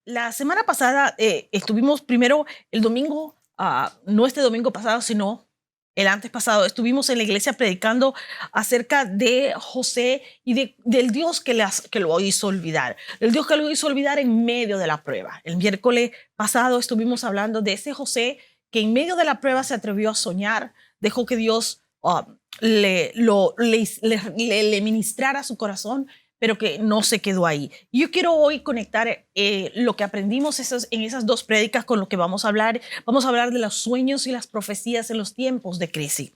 La semana pasada estuvimos primero el domingo, no este domingo pasado, sino el antes pasado, estuvimos en la iglesia predicando acerca de José y del Dios que lo hizo olvidar, el Dios que lo hizo olvidar en medio de la prueba. El miércoles pasado estuvimos hablando de ese José que en medio de la prueba se atrevió a soñar, dejó que Dios le ministrara su corazón, pero que no se quedó ahí. Y yo quiero hoy conectar lo que aprendimos en esas dos prédicas con lo que vamos a hablar. Vamos a hablar de los sueños y las profecías en los tiempos de crisis.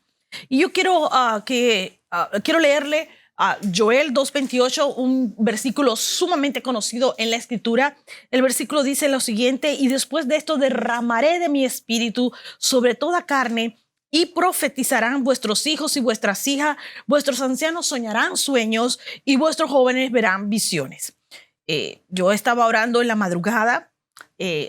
Y yo quiero, quiero leerle a Joel 2:28, un versículo sumamente conocido en la Escritura. El versículo dice lo siguiente: y después de esto derramaré de mi espíritu sobre toda carne, y profetizarán vuestros hijos y vuestras hijas, vuestros ancianos soñarán sueños y vuestros jóvenes verán visiones. Yo estaba orando en la madrugada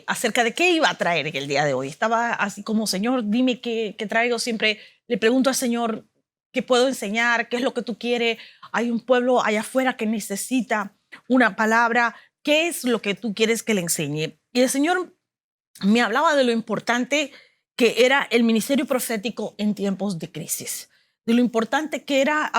acerca de qué iba a traer en el día de hoy. Estaba así como, Señor, dime qué traigo. Siempre le pregunto al Señor qué puedo enseñar, qué es lo que tú quieres. Hay un pueblo allá afuera que necesita una palabra. ¿Qué es lo que tú quieres que le enseñe? Y el Señor me hablaba de lo importante que era el ministerio profético en tiempos de crisis, de lo importante que era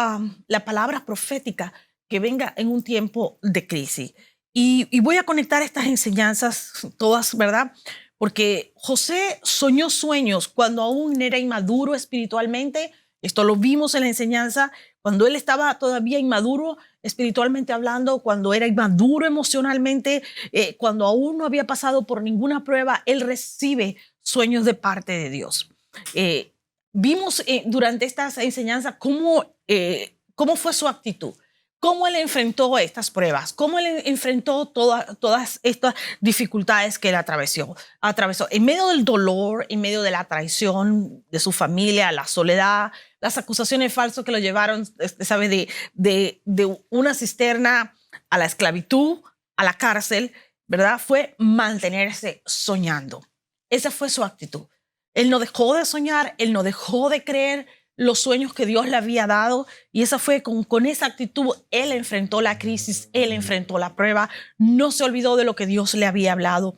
la palabra profética que venga en un tiempo de crisis. Y voy a conectar estas enseñanzas todas, ¿verdad? Porque José soñó sueños cuando aún era inmaduro espiritualmente. Esto lo vimos en la enseñanza, cuando él estaba todavía inmaduro espiritualmente hablando, cuando era inmaduro emocionalmente, cuando aún no había pasado por ninguna prueba, él recibe sueños de parte de Dios. Vimos durante estas enseñanzas cómo fue su actitud, cómo él enfrentó estas pruebas, cómo él enfrentó todas estas dificultades que él atravesó. En medio del dolor, en medio de la traición de su familia, la soledad, las acusaciones falsas que lo llevaron, ¿sabe? De una cisterna a la esclavitud, a la cárcel, ¿verdad? Fue mantenerse soñando. Esa fue su actitud. Él no dejó de soñar, él no dejó de creer los sueños que Dios le había dado, y esa fue con esa actitud él enfrentó la crisis, él enfrentó la prueba, no se olvidó de lo que Dios le había hablado.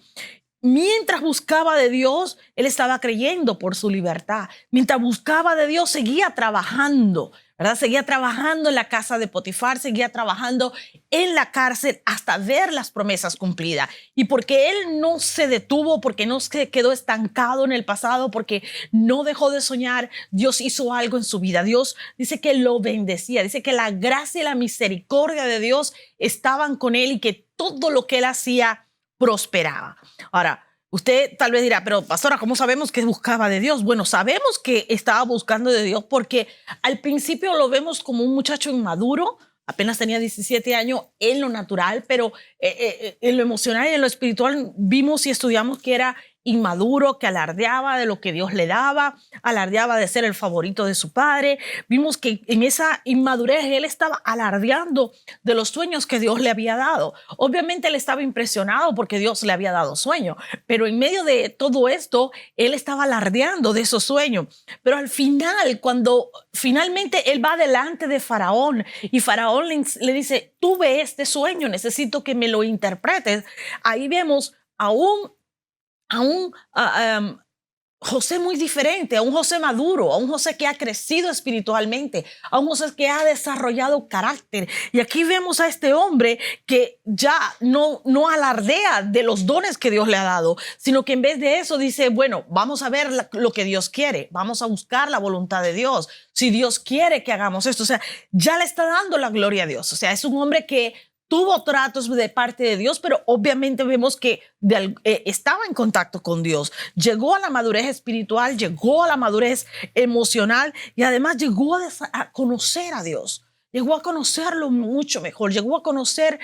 Mientras buscaba de Dios, él estaba creyendo por su libertad. Mientras buscaba de Dios, seguía trabajando, ¿verdad? Seguía trabajando en la casa de Potifar, seguía trabajando en la cárcel hasta ver las promesas cumplidas. Y porque él no se detuvo, porque no se quedó estancado en el pasado, porque no dejó de soñar, Dios hizo algo en su vida. Dios dice que lo bendecía, dice que la gracia y la misericordia de Dios estaban con él y que todo lo que él hacía prosperaba. Ahora, usted tal vez dirá, pero pastora, ¿cómo sabemos que buscaba de Dios? Bueno, sabemos que estaba buscando de Dios porque al principio lo vemos como un muchacho inmaduro, apenas tenía 17 años en lo natural, pero en lo emocional y en lo espiritual vimos y estudiamos que era inmaduro, que alardeaba de lo que Dios le daba, alardeaba de ser el favorito de su padre. Vimos que en esa inmadurez él estaba alardeando de los sueños que Dios le había dado. Obviamente él estaba impresionado porque Dios le había dado sueños, pero en medio de todo esto, él estaba alardeando de esos sueños. Pero al final, cuando finalmente él va delante de Faraón y Faraón le dice, tuve este sueño, necesito que me lo interpretes. Ahí vemos a un José muy diferente, a un José maduro, a un José que ha crecido espiritualmente, a un José que ha desarrollado carácter. Y aquí vemos a este hombre que ya no alardea de los dones que Dios le ha dado, sino que en vez de eso dice, bueno, vamos a ver lo que Dios quiere, vamos a buscar la voluntad de Dios. Si Dios quiere que hagamos esto, o sea, ya le está dando la gloria a Dios. O sea, es un hombre que tuvo tratos de parte de Dios, pero obviamente vemos que estaba en contacto con Dios. Llegó a la madurez espiritual, llegó a la madurez emocional y además llegó a conocer a Dios. Llegó a conocerlo mucho mejor, llegó a conocer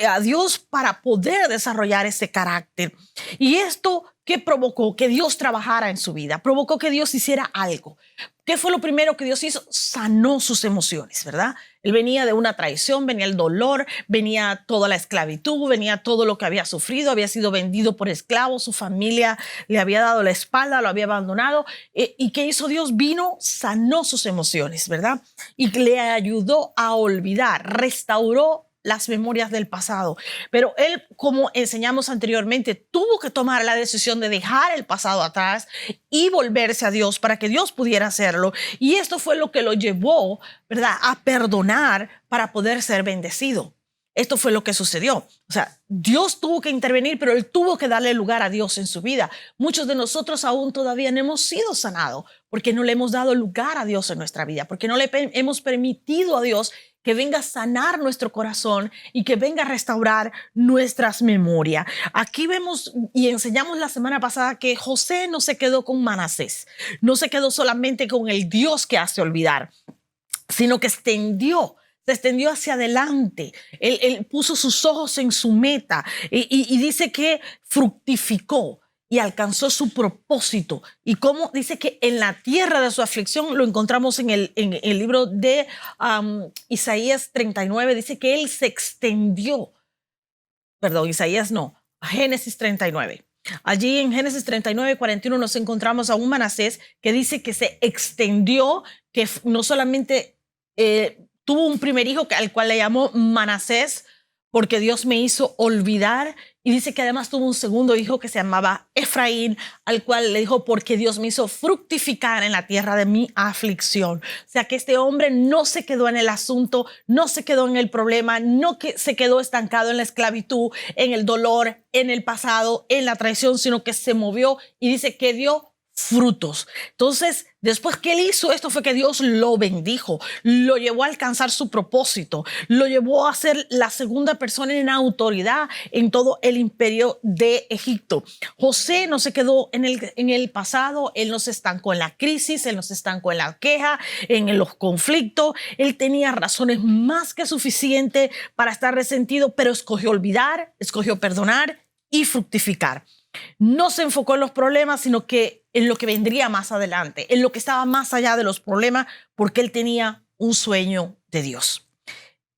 a Dios para poder desarrollar ese carácter. Y esto, ¿qué provocó? Que Dios trabajara en su vida, provocó que Dios hiciera algo. ¿Qué fue lo primero que Dios hizo? Sanó sus emociones, ¿verdad? Él venía de una traición, venía el dolor, venía toda la esclavitud, venía todo lo que había sufrido, había sido vendido por esclavos, su familia le había dado la espalda, lo había abandonado. ¿Y qué hizo Dios? Vino, sanó sus emociones, ¿verdad? Y le ayudó a olvidar, restauró las memorias del pasado. Pero él, como enseñamos anteriormente, tuvo que tomar la decisión de dejar el pasado atrás y volverse a Dios para que Dios pudiera hacerlo. Y esto fue lo que lo llevó, ¿verdad?, a perdonar para poder ser bendecido. Esto fue lo que sucedió. O sea, Dios tuvo que intervenir, pero él tuvo que darle lugar a Dios en su vida. Muchos de nosotros aún todavía no hemos sido sanados porque no le hemos dado lugar a Dios en nuestra vida, porque no le hemos permitido a Dios que venga a sanar nuestro corazón y que venga a restaurar nuestras memorias. Aquí vemos y enseñamos la semana pasada que José no se quedó con Manasés, no se quedó solamente con el Dios que hace olvidar, sino que se extendió hacia adelante. Él puso sus ojos en su meta y dice que fructificó y alcanzó su propósito. Y como dice que en la tierra de su aflicción, lo encontramos en el libro de Isaías 39, dice que él se extendió. Perdón, Isaías no, Génesis 39. Allí en Génesis 39, 41 nos encontramos a un Manasés que dice que se extendió, que no solamente tuvo un primer hijo al cual le llamó Manasés porque Dios me hizo olvidar, y dice que además tuvo un segundo hijo que se llamaba Efraín, al cual le dijo porque Dios me hizo fructificar en la tierra de mi aflicción. O sea que este hombre no se quedó en el asunto, no se quedó en el problema, no se quedó estancado en la esclavitud, en el dolor, en el pasado, en la traición, sino que se movió y dice que dio frutos. Entonces, después que él hizo esto fue que Dios lo bendijo, lo llevó a alcanzar su propósito, lo llevó a ser la segunda persona en autoridad en todo el imperio de Egipto. José no se quedó en el pasado, él no se estancó en la crisis, él no se estancó en la queja, en los conflictos. Él tenía razones más que suficientes para estar resentido, pero escogió olvidar, escogió perdonar y fructificar. No se enfocó en los problemas, sino que en lo que vendría más adelante, en lo que estaba más allá de los problemas, porque él tenía un sueño de Dios.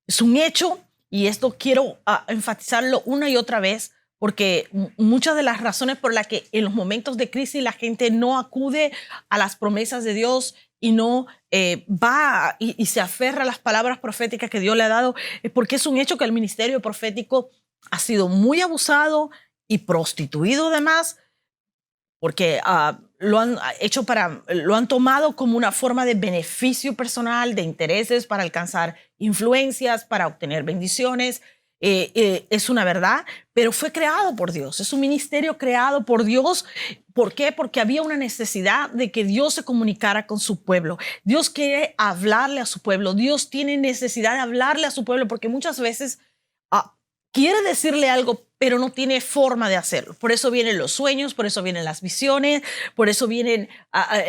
Es un hecho, y esto quiero enfatizarlo una y otra vez, porque muchas de las razones por las que en los momentos de crisis la gente no acude a las promesas de Dios y no va y se aferra a las palabras proféticas que Dios le ha dado, es porque es un hecho que el ministerio profético ha sido muy abusado y prostituido además, porque lo han tomado como una forma de beneficio personal, de intereses para alcanzar influencias, para obtener bendiciones. Es una verdad, pero fue creado por Dios. Es un ministerio creado por Dios. ¿Por qué? Porque había una necesidad de que Dios se comunicara con su pueblo. Dios quiere hablarle a su pueblo. Dios tiene necesidad de hablarle a su pueblo porque muchas veces quiere decirle algo, pero no tiene forma de hacerlo. Por eso vienen los sueños, por eso vienen las visiones, por eso vienen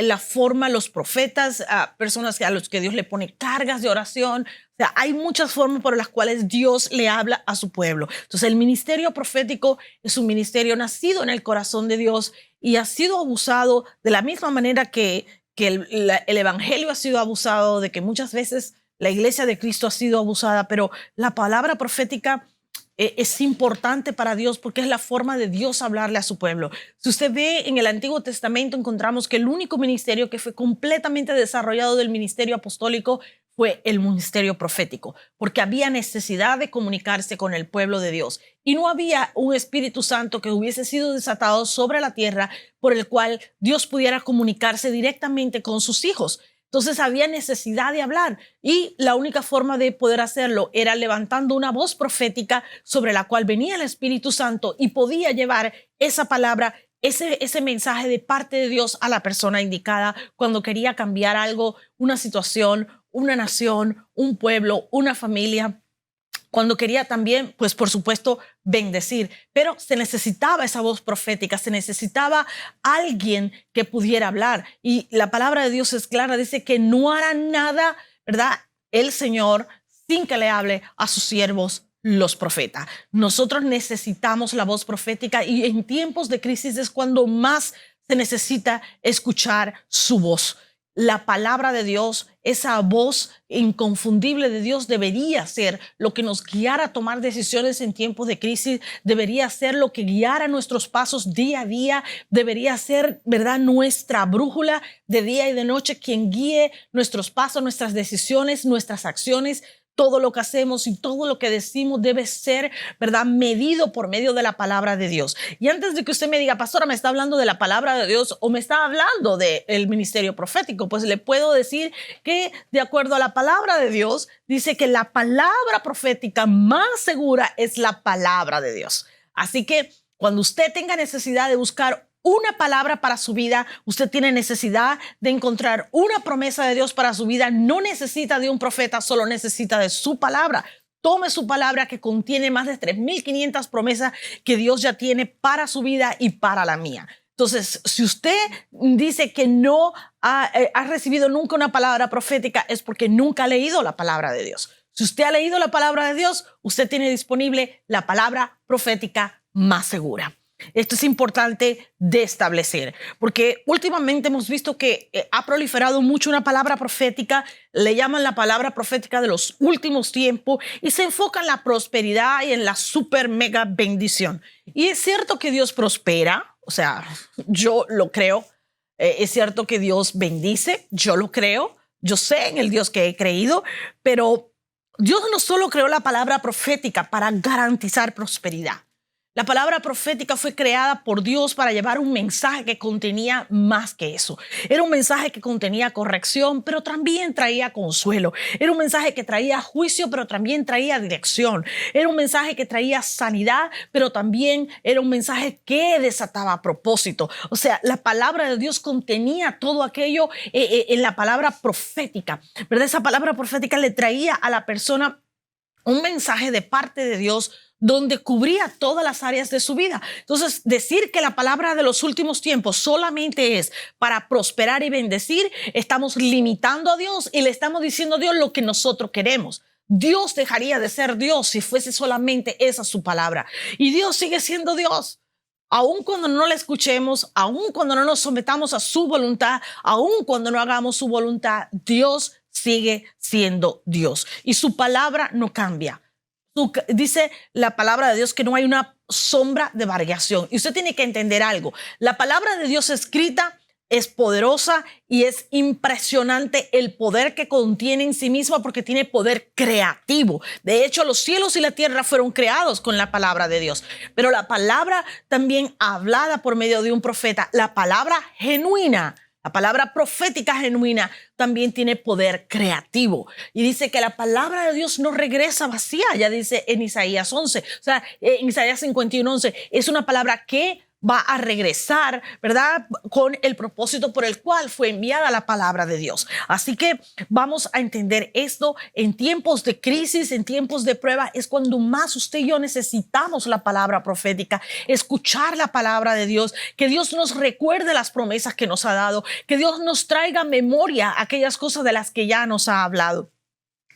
la forma, los profetas, personas a los que Dios le pone cargas de oración. O sea, hay muchas formas por las cuales Dios le habla a su pueblo. Entonces, el ministerio profético es un ministerio nacido en el corazón de Dios y ha sido abusado de la misma manera que el evangelio ha sido abusado, de que muchas veces la iglesia de Cristo ha sido abusada, pero la palabra profética es importante para Dios porque es la forma de Dios hablarle a su pueblo. Si usted ve en el Antiguo Testamento, encontramos que el único ministerio que fue completamente desarrollado del ministerio apostólico fue el ministerio profético, porque había necesidad de comunicarse con el pueblo de Dios y no había un Espíritu Santo que hubiese sido desatado sobre la tierra por el cual Dios pudiera comunicarse directamente con sus hijos. Entonces había necesidad de hablar y la única forma de poder hacerlo era levantando una voz profética sobre la cual venía el Espíritu Santo y podía llevar esa palabra, ese mensaje de parte de Dios a la persona indicada cuando quería cambiar algo, una situación, una nación, un pueblo, una familia. Cuando quería también, pues por supuesto, bendecir, pero se necesitaba esa voz profética, se necesitaba alguien que pudiera hablar. Y la palabra de Dios es clara, dice que no hará nada, ¿verdad?, el Señor sin que le hable a sus siervos, los profetas. Nosotros necesitamos la voz profética y en tiempos de crisis es cuando más se necesita escuchar su voz. La palabra de Dios, esa voz inconfundible de Dios debería ser lo que nos guiara a tomar decisiones en tiempos de crisis, debería ser lo que guiara nuestros pasos día a día, debería ser, ¿verdad?, nuestra brújula de día y de noche, quien guíe nuestros pasos, nuestras decisiones, nuestras acciones. todo lo que hacemos y todo lo que decimos debe ser, ¿verdad?, medido por medio de la palabra de Dios. Y antes de que usted me diga, pastora, ¿me está hablando de la palabra de Dios o me está hablando del ministerio profético? Pues le puedo decir que de acuerdo a la palabra de Dios, dice que la palabra profética más segura es la palabra de Dios. Así que cuando usted tenga necesidad de buscar una palabra para su vida, usted tiene necesidad de encontrar una promesa de Dios para su vida, no necesita de un profeta, solo necesita de su palabra. Tome su palabra que contiene más de 3,500 promesas que Dios ya tiene para su vida y para la mía. Entonces, si usted dice que no ha recibido nunca una palabra profética, es porque nunca ha leído la palabra de Dios. Si usted ha leído la palabra de Dios, usted tiene disponible la palabra profética más segura. Esto es importante de establecer, porque últimamente hemos visto que ha proliferado mucho una palabra profética, le llaman la palabra profética de los últimos tiempos y se enfoca en la prosperidad y en la super mega bendición. Y es cierto que Dios prospera, o sea, yo lo creo, es cierto que Dios bendice, yo lo creo, yo sé en el Dios que he creído, pero Dios no solo creó la palabra profética para garantizar prosperidad. La palabra profética fue creada por Dios para llevar un mensaje que contenía más que eso. Era un mensaje que contenía corrección, pero también traía consuelo. Era un mensaje que traía juicio, pero también traía dirección. Era un mensaje que traía sanidad, pero también era un mensaje que desataba propósito. O sea, la palabra de Dios contenía todo aquello en la palabra profética, ¿verdad? Esa palabra profética le traía a la persona un mensaje de parte de Dios donde cubría todas las áreas de su vida. Entonces, decir que la palabra de los últimos tiempos solamente es para prosperar y bendecir, estamos limitando a Dios y le estamos diciendo a Dios lo que nosotros queremos. Dios dejaría de ser Dios si fuese solamente esa su palabra. Y Dios sigue siendo Dios. Aun cuando no le escuchemos, aun cuando no nos sometamos a su voluntad, aun cuando no hagamos su voluntad, Dios sigue siendo Dios. Y su palabra no cambia. Dice la palabra de Dios que no hay una sombra de variación. Y usted tiene que entender algo. La palabra de Dios escrita es poderosa y es impresionante el poder que contiene en sí misma porque tiene poder creativo. De hecho, los cielos y la tierra fueron creados con la palabra de Dios. Pero la palabra también hablada por medio de un profeta, la palabra genuina, la palabra profética genuina también tiene poder creativo. Y dice que la palabra de Dios no regresa vacía. Ya dice en Isaías 11, o sea, en Isaías 51:11, es una palabra que va a regresar, ¿verdad?, con el propósito por el cual fue enviada la palabra de Dios. Así que vamos a entender esto en tiempos de crisis, en tiempos de prueba, es cuando más usted y yo necesitamos la palabra profética, escuchar la palabra de Dios, que Dios nos recuerde las promesas que nos ha dado, que Dios nos traiga a memoria aquellas cosas de las que ya nos ha hablado.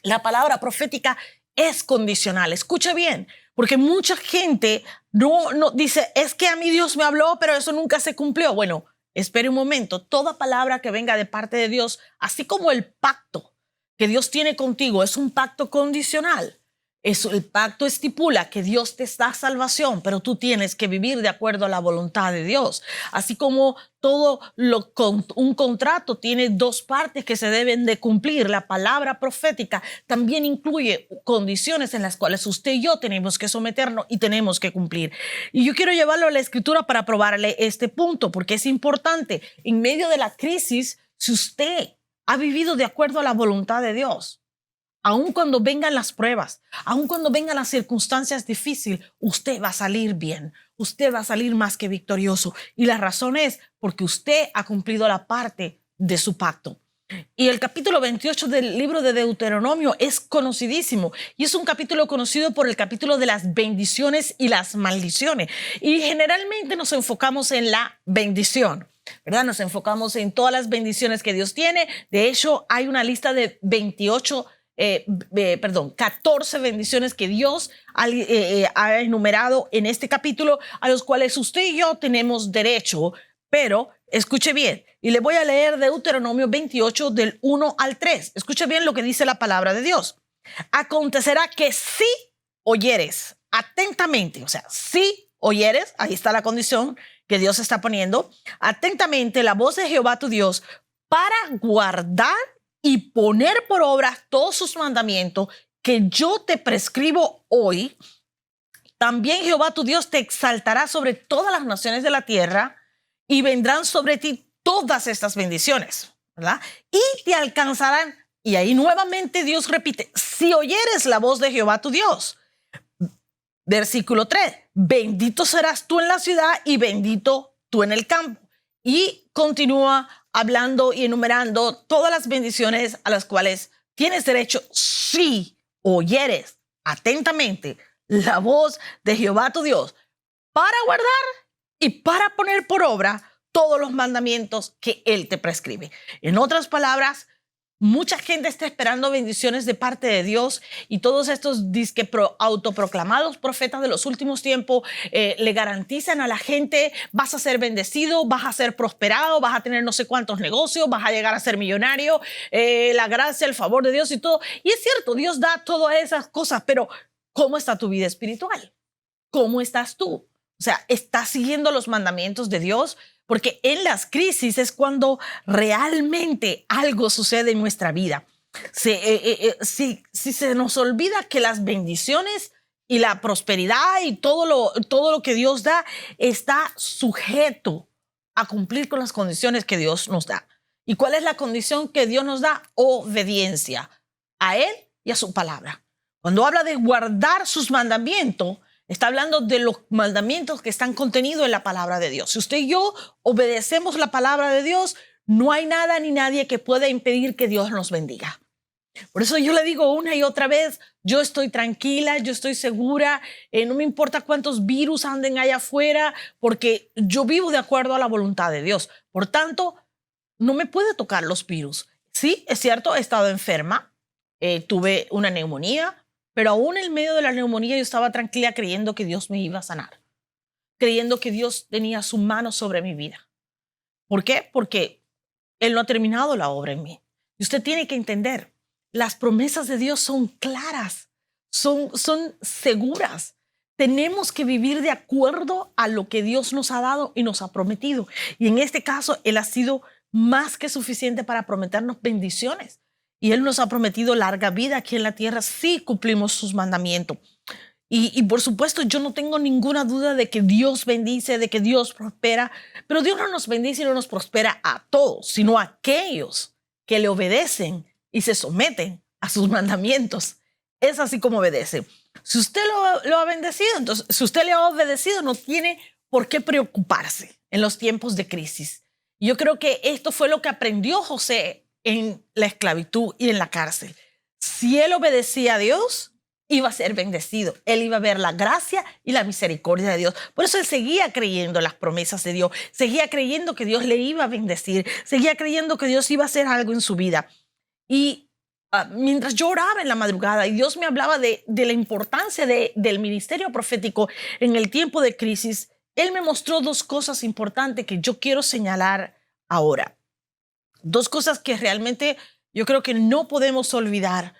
La palabra profética es condicional. Escuche bien, porque mucha gente no dice, es que a mí Dios me habló, pero eso nunca se cumplió. Bueno, espere un momento. Toda palabra que venga de parte de Dios, así como el pacto que Dios tiene contigo, es un pacto condicional. El pacto estipula que Dios te da salvación, pero tú tienes que vivir de acuerdo a la voluntad de Dios. Así como un contrato tiene dos partes que se deben de cumplir, la palabra profética también incluye condiciones en las cuales usted y yo tenemos que someternos y tenemos que cumplir. Y yo quiero llevarlo a la escritura para probarle este punto, porque es importante. En medio de la crisis, si usted ha vivido de acuerdo a la voluntad de Dios, aun cuando vengan las pruebas, aun cuando vengan las circunstancias difíciles, usted va a salir bien. Usted va a salir más que victorioso. Y la razón es porque usted ha cumplido la parte de su pacto. Y el capítulo 28 del libro de Deuteronomio es conocidísimo. Y es un capítulo conocido por el capítulo de las bendiciones y las maldiciones. Y generalmente nos enfocamos en la bendición, ¿verdad? Nos enfocamos en todas las bendiciones que Dios tiene. De hecho, hay una lista de 14 bendiciones que Dios ha enumerado en este capítulo, a los cuales usted y yo tenemos derecho. Pero escuche bien, y le voy a leer Deuteronomio 28 del 1 al 3. Escuche bien lo que dice la palabra de Dios. Acontecerá que si oyeres atentamente, o sea, si oyeres, ahí está la condición que Dios está poniendo, atentamente la voz de Jehová tu Dios para guardar y poner por obra todos sus mandamientos que yo te prescribo hoy, también Jehová tu Dios te exaltará sobre todas las naciones de la tierra y vendrán sobre ti todas estas bendiciones, ¿verdad? Y te alcanzarán. Y ahí nuevamente Dios repite, si oyeres la voz de Jehová tu Dios. Versículo 3, bendito serás tú en la ciudad y bendito tú en el campo. Y continúa hablando y enumerando todas las bendiciones a las cuales tienes derecho si oyeres atentamente la voz de Jehová tu Dios para guardar y para poner por obra todos los mandamientos que Él te prescribe. En otras palabras, mucha gente está esperando bendiciones de parte de Dios y todos estos autoproclamados profetas de los últimos tiempos le garantizan a la gente, vas a ser bendecido, vas a ser prosperado, vas a tener no sé cuántos negocios, vas a llegar a ser millonario, la gracia, el favor de Dios y todo. Y es cierto, Dios da todas esas cosas, pero ¿cómo está tu vida espiritual? ¿Cómo estás tú? O sea, ¿estás siguiendo los mandamientos de Dios? Porque en las crisis es cuando realmente algo sucede en nuestra vida. Si se nos olvida que las bendiciones y la prosperidad y todo lo que Dios da está sujeto a cumplir con las condiciones que Dios nos da. ¿Y cuál es la condición que Dios nos da? Obediencia a Él y a su palabra. Cuando habla de guardar sus mandamientos, está hablando de los mandamientos que están contenidos en la palabra de Dios. Si usted y yo obedecemos la palabra de Dios, no hay nada ni nadie que pueda impedir que Dios nos bendiga. Por eso yo le digo una y otra vez, yo estoy tranquila, yo estoy segura, no me importa cuántos virus anden allá afuera, porque yo vivo de acuerdo a la voluntad de Dios. Por tanto, no me puede tocar los virus. Sí, es cierto, he estado enferma, tuve una neumonía, pero aún en medio de la neumonía yo estaba tranquila creyendo que Dios me iba a sanar, creyendo que Dios tenía su mano sobre mi vida. ¿Por qué? Porque Él no ha terminado la obra en mí. Y usted tiene que entender, las promesas de Dios son claras, son seguras. Tenemos que vivir de acuerdo a lo que Dios nos ha dado y nos ha prometido. Y en este caso, Él ha sido más que suficiente para prometernos bendiciones. Y Él nos ha prometido larga vida aquí en la tierra si cumplimos sus mandamientos. Y por supuesto, yo no tengo ninguna duda de que Dios bendice, de que Dios prospera, pero Dios no nos bendice y no nos prospera a todos, sino a aquellos que le obedecen y se someten a sus mandamientos. Es así como obedece. Si usted lo ha bendecido, entonces, si usted le ha obedecido, no tiene por qué preocuparse en los tiempos de crisis. Yo creo que esto fue lo que aprendió José en la esclavitud y en la cárcel. Si él obedecía a Dios, iba a ser bendecido. Él iba a ver la gracia y la misericordia de Dios. Por eso él seguía creyendo en las promesas de Dios, seguía creyendo que Dios le iba a bendecir, seguía creyendo que Dios iba a hacer algo en su vida. Y mientras yo oraba en la madrugada y Dios me hablaba de la importancia del ministerio profético en el tiempo de crisis, Él me mostró dos cosas importantes que yo quiero señalar ahora. Dos cosas que realmente yo creo que no podemos olvidar,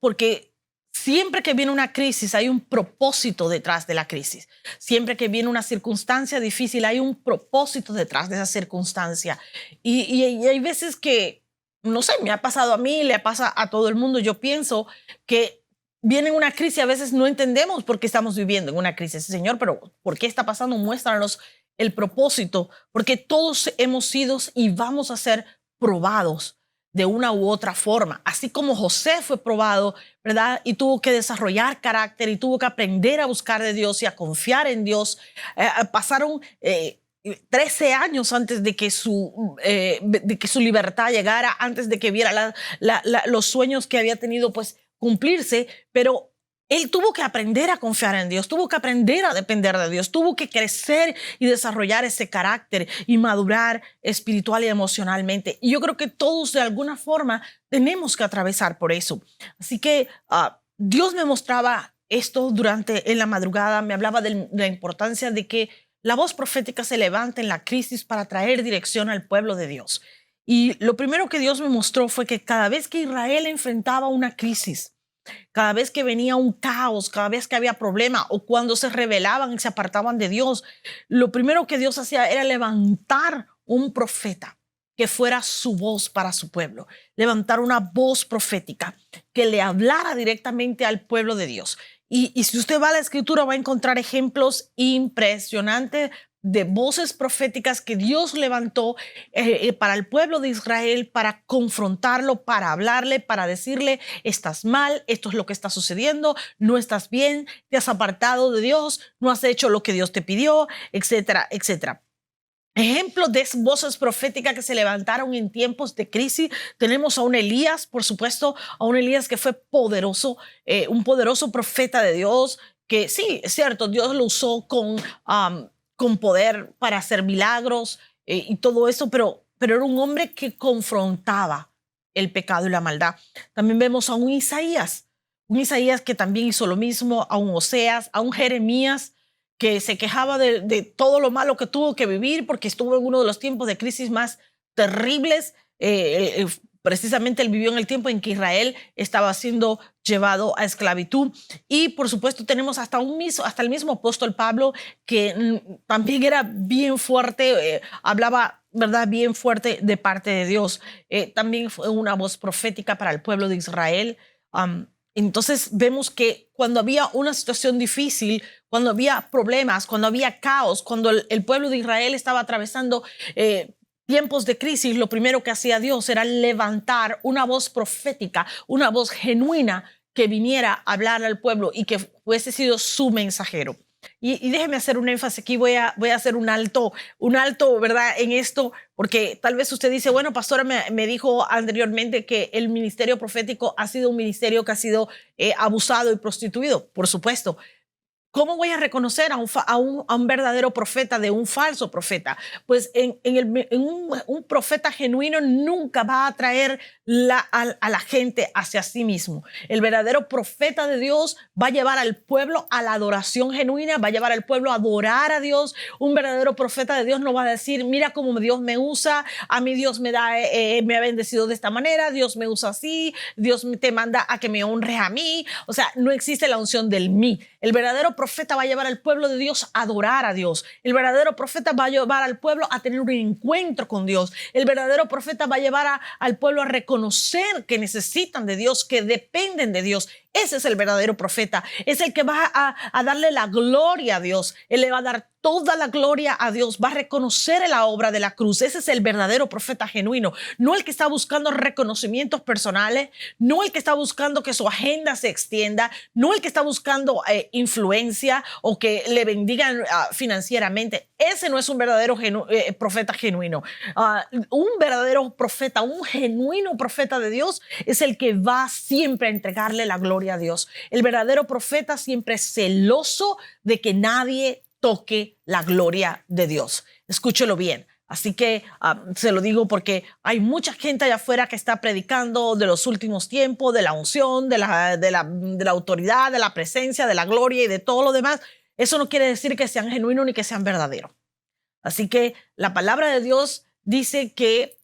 porque siempre que viene una crisis hay un propósito detrás de la crisis. Siempre que viene una circunstancia difícil hay un propósito detrás de esa circunstancia. Y hay veces que, no sé, me ha pasado a mí, le pasa a todo el mundo. Yo pienso que viene una crisis, a veces no entendemos por qué estamos viviendo en una crisis. Señor, pero ¿por qué está pasando? Muéstranos el propósito, porque todos hemos sido y vamos a ser probados de una u otra forma. Así como José fue probado, ¿verdad? Y tuvo que desarrollar carácter y tuvo que aprender a buscar de Dios y a confiar en Dios. Pasaron 13 años antes de que su libertad llegara, antes de que viera los sueños que había tenido pues cumplirse, pero él tuvo que aprender a confiar en Dios, tuvo que aprender a depender de Dios, tuvo que crecer y desarrollar ese carácter y madurar espiritual y emocionalmente. Y yo creo que todos de alguna forma tenemos que atravesar por eso. Así que Dios me mostraba esto en la madrugada, me hablaba de la importancia de que la voz profética se levante en la crisis para traer dirección al pueblo de Dios. Y lo primero que Dios me mostró fue que cada vez que Israel enfrentaba una crisis, cada vez que venía un caos, cada vez que había problema o cuando se rebelaban y se apartaban de Dios, lo primero que Dios hacía era levantar un profeta que fuera su voz para su pueblo, levantar una voz profética que le hablara directamente al pueblo de Dios. Y si usted va a la escritura va a encontrar ejemplos impresionantes de voces proféticas que Dios levantó para el pueblo de Israel, para confrontarlo, para hablarle, para decirle, estás mal, esto es lo que está sucediendo, no estás bien, te has apartado de Dios, no has hecho lo que Dios te pidió, etcétera, etcétera. Ejemplos de voces proféticas que se levantaron en tiempos de crisis. Tenemos a un Elías, por supuesto, a un Elías que fue poderoso, un poderoso profeta de Dios, que sí, es cierto, Dios lo usó con poder para hacer milagros y todo eso, pero era un hombre que confrontaba el pecado y la maldad. También vemos a un Isaías que también hizo lo mismo, a un Oseas, a un Jeremías, que se quejaba de todo lo malo que tuvo que vivir porque estuvo en uno de los tiempos de crisis más terribles. Precisamente él vivió en el tiempo en que Israel estaba siendo llevado a esclavitud. Y por supuesto tenemos hasta el mismo apóstol Pablo, que también era bien fuerte, hablaba, ¿verdad?, bien fuerte de parte de Dios. También fue una voz profética para el pueblo de Israel. Entonces vemos que cuando había una situación difícil, cuando había problemas, cuando había caos, cuando el pueblo de Israel estaba atravesando tiempos de crisis, lo primero que hacía Dios era levantar una voz profética, una voz genuina que viniera a hablar al pueblo y que hubiese sido su mensajero. Y déjeme hacer un énfasis aquí, voy a hacer un alto, ¿verdad?, en esto, porque tal vez usted dice, bueno, pastora me dijo anteriormente que el ministerio profético ha sido un ministerio que ha sido abusado y prostituido. Por supuesto. ¿Cómo voy a reconocer a un verdadero profeta de un falso profeta? Pues un profeta genuino nunca va a atraer a la gente hacia sí mismo. El verdadero profeta de Dios va a llevar al pueblo a la adoración genuina, va a llevar al pueblo a adorar a Dios. Un verdadero profeta de Dios no va a decir, mira cómo Dios me usa, a mí Dios me ha bendecido de esta manera, Dios me usa así, Dios te manda a que me honres a mí. O sea, no existe la unción del mí. El verdadero profeta va a llevar al pueblo de Dios a adorar a Dios. El verdadero profeta va a llevar al pueblo a tener un encuentro con Dios. El verdadero profeta va a llevar al pueblo a reconocer que necesitan de Dios, que dependen de Dios. Ese es el verdadero profeta. Es el que va a darle la gloria a Dios. Él le va a dar toda la gloria a Dios. Va a reconocer la obra de la cruz. Ese es el verdadero profeta genuino. No el que está buscando reconocimientos personales. No el que está buscando que su agenda se extienda. No el que está buscando influencia o que le bendigan financieramente. Ese no es un verdadero profeta genuino. Un verdadero profeta, un genuino profeta de Dios es el que va siempre a entregarle la gloria a Dios. El verdadero profeta siempre es celoso de que nadie toque la gloria de Dios. Escúchelo bien. Así que se lo digo porque hay mucha gente allá afuera que está predicando de los últimos tiempos, de la unción, de la autoridad, de la presencia, de la gloria y de todo lo demás. Eso no quiere decir que sean genuinos ni que sean verdaderos. Así que la palabra de Dios dice que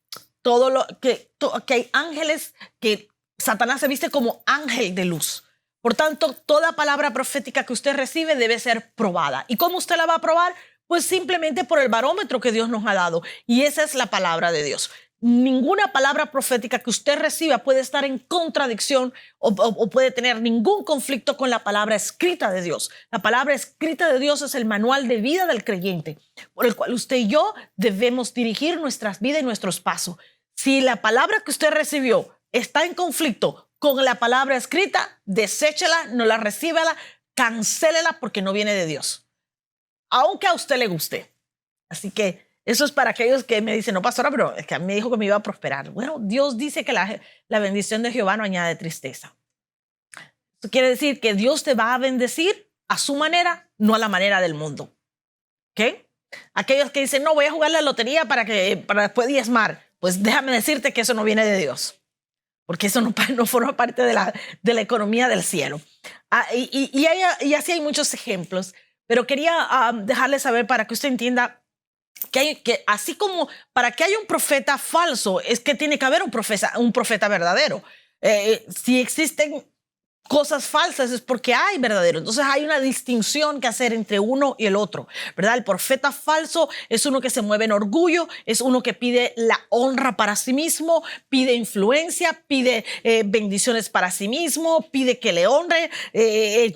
que hay ángeles, que Satanás se viste como ángel de luz. Por tanto, toda palabra profética que usted recibe debe ser probada. ¿Y cómo usted la va a probar? Pues simplemente por el barómetro que Dios nos ha dado. Y esa es la palabra de Dios. Ninguna palabra profética que usted reciba puede estar en contradicción o puede tener ningún conflicto con la palabra escrita de Dios. La palabra escrita de Dios es el manual de vida del creyente, por el cual usted y yo debemos dirigir nuestras vidas y nuestros pasos. Si la palabra que usted recibió está en conflicto con la palabra escrita, deséchela, no la recíbala, cancélela porque no viene de Dios, aunque a usted le guste. Así que eso es para aquellos que me dicen, no, pastora, pero es que a mí me dijo que me iba a prosperar. Bueno, Dios dice que la bendición de Jehová no añade tristeza. Eso quiere decir que Dios te va a bendecir a su manera, no a la manera del mundo. ¿Ok? Aquellos que dicen, no, voy a jugar la lotería para después diezmar. Pues déjame decirte que eso no viene de Dios, porque eso no forma parte de la economía del cielo. Y así hay muchos ejemplos, pero quería dejarles saber para que usted entienda que así como para que haya un profeta falso, es que tiene que haber un profeta verdadero. Si existen cosas falsas es porque hay verdaderos. Entonces hay una distinción que hacer entre uno y el otro, ¿verdad? El profeta falso es uno que se mueve en orgullo, es uno que pide la honra para sí mismo, pide influencia, pide bendiciones para sí mismo, pide que le honre,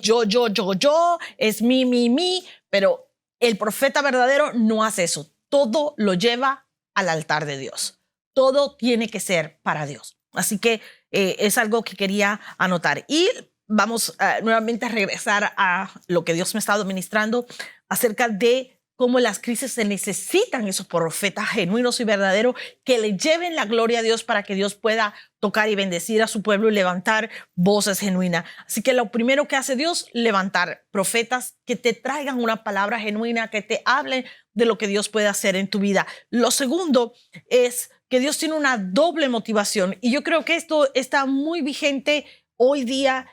yo, es mi, pero el profeta verdadero no hace eso. Todo lo lleva al altar de Dios. Todo tiene que ser para Dios. Así que es algo que quería anotar. Y vamos nuevamente a regresar a lo que Dios me ha estado ministrando acerca de cómo en las crisis se necesitan esos profetas genuinos y verdaderos que le lleven la gloria a Dios para que Dios pueda tocar y bendecir a su pueblo y levantar voces genuinas. Así que lo primero que hace Dios, levantar profetas que te traigan una palabra genuina, que te hablen de lo que Dios puede hacer en tu vida. Lo segundo es que Dios tiene una doble motivación, y yo creo que esto está muy vigente hoy día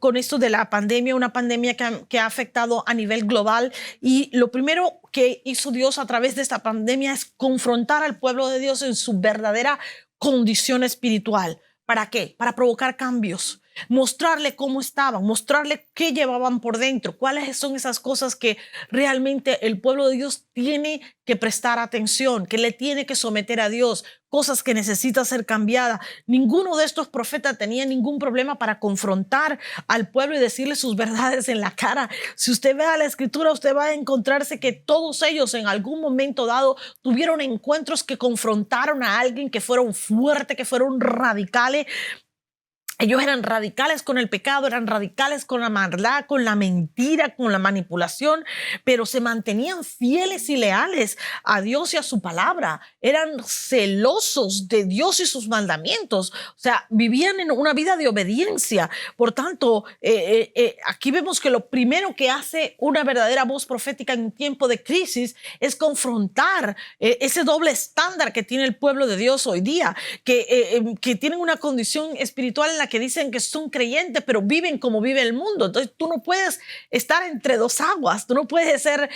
con esto de la pandemia, una pandemia que ha afectado a nivel global. Y lo primero que hizo Dios a través de esta pandemia es confrontar al pueblo de Dios en su verdadera condición espiritual. ¿Para qué? Para provocar cambios, mostrarle cómo estaban, mostrarle qué llevaban por dentro, cuáles son esas cosas que realmente el pueblo de Dios tiene que prestar atención, que le tiene que someter a Dios, cosas que necesitan ser cambiadas. Ninguno de estos profetas tenía ningún problema para confrontar al pueblo y decirle sus verdades en la cara. Si usted ve a la escritura, usted va a encontrarse que todos ellos en algún momento dado tuvieron encuentros que confrontaron a alguien, que fueron fuertes, que fueron radicales. Ellos eran radicales con el pecado, eran radicales con la maldad, con la mentira, con la manipulación, pero se mantenían fieles y leales a Dios y a su palabra. Eran celosos de Dios y sus mandamientos. O sea, vivían en una vida de obediencia. Por tanto, aquí vemos que lo primero que hace una verdadera voz profética en un tiempo de crisis es confrontar ese doble estándar que tiene el pueblo de Dios hoy día, que tienen una condición espiritual en la que dicen que son creyentes, pero viven como vive el mundo. Entonces tú no puedes estar entre dos aguas, tú no puedes ser,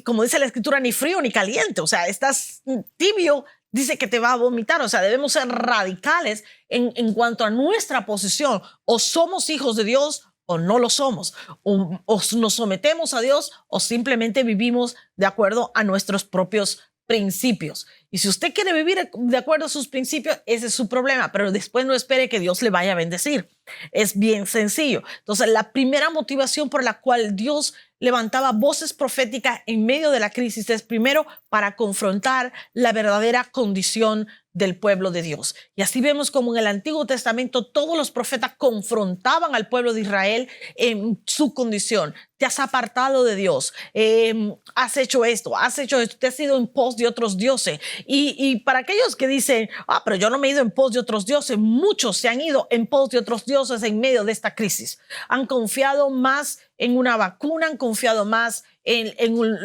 como dice la escritura, ni frío ni caliente. O sea, estás tibio, dice que te va a vomitar. O sea, debemos ser radicales en cuanto a nuestra posición. O somos hijos de Dios o no lo somos. O nos sometemos a Dios o simplemente vivimos de acuerdo a nuestros propios principios. Y si usted quiere vivir de acuerdo a sus principios, ese es su problema, pero después no espere que Dios le vaya a bendecir. Es bien sencillo. Entonces, la primera motivación por la cual Dios levantaba voces proféticas en medio de la crisis es primero para confrontar la verdadera condición del pueblo de Dios. Y así vemos como en el Antiguo Testamento todos los profetas confrontaban al pueblo de Israel en su condición. Te has apartado de Dios, has hecho esto, te has ido en pos de otros dioses. Y para aquellos que dicen, pero yo no me he ido en pos de otros dioses, muchos se han ido en pos de otros dioses en medio de esta crisis. Han confiado más en una vacuna, han confiado más en